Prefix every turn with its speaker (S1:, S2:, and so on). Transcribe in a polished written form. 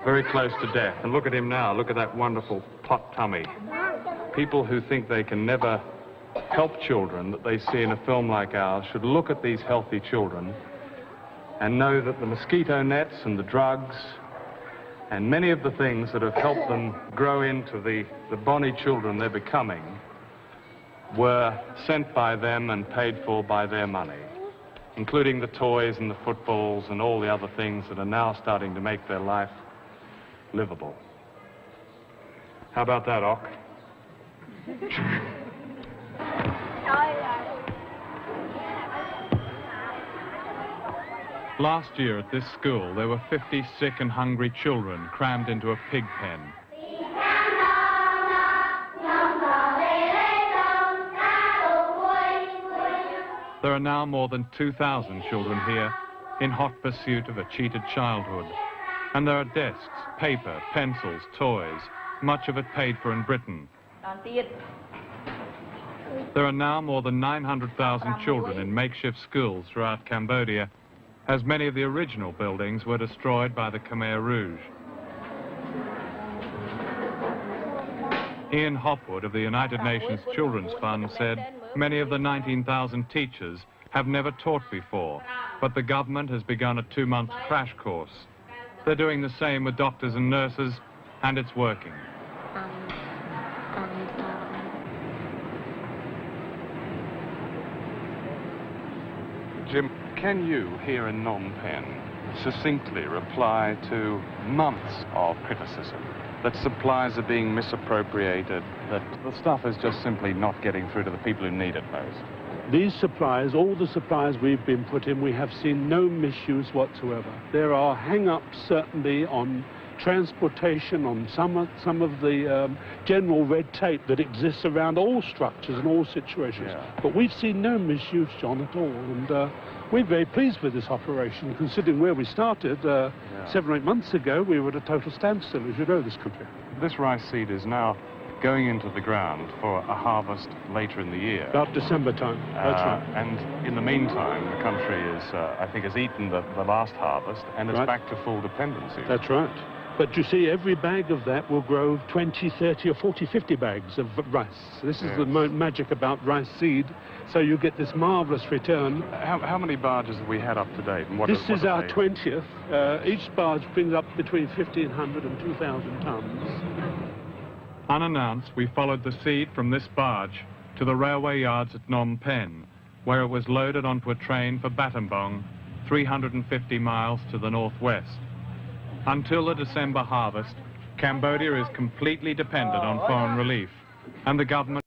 S1: very close to death. And look at him now. Look at that wonderful pot tummy. People who think they can never help children that they see in a film like ours should look at these healthy children and know that the mosquito nets and the drugs and many of the things that have helped them grow into the bonny children they're becoming were sent by them and paid for by their money, including the toys and the footballs and all the other things that are now starting to make their life livable. How about that, Ock? Last year at this school, there were 50 sick and hungry children crammed into a pig pen. There are now more than 2,000 children here in hot pursuit of a cheated childhood. And there are desks, paper, pencils, toys, much of it paid for in Britain. There are now more than 900,000 children in makeshift schools throughout Cambodia, as many of the original buildings were destroyed by the Khmer Rouge. Ian Hopwood of the United Nations Children's Fund said many of the 19,000 teachers have never taught before, but the government has begun a 2-month crash course. They're doing the same with doctors and nurses, and it's working. Jim, can you, here in Phnom Penh, succinctly reply to months of criticism that supplies are being misappropriated, that the stuff is just simply not getting through to the people who need it most?
S2: These supplies, all the supplies we've been put in, we have seen no misuse whatsoever. There are hang-ups certainly on transportation, on some of the general red tape that exists around all structures and all situations. Yeah. But we've seen no misuse, John, at all. And we're very pleased with this operation, considering where we started 7 or 8 months ago. We were at a total standstill, as you know, this country.
S1: This rice seed is now going into the ground for a harvest later in the year.
S2: About December time, that's right.
S1: And in the meantime, the country is, I think, has eaten the last harvest and is back to full dependency.
S2: That's right. But you see, every bag of that will grow 20, 30 or 40, 50 bags of rice. This is the magic about rice seed. So you get this marvellous return.
S1: How many barges have we had up to date? And
S2: this is our 20th. Each barge brings up between 1,500 and 2,000 tons.
S1: Unannounced, we followed the seed from this barge to the railway yards at Phnom Penh, where it was loaded onto a train for Battambang, 350 miles to the northwest. Until the December harvest, Cambodia is completely dependent on foreign relief, and the government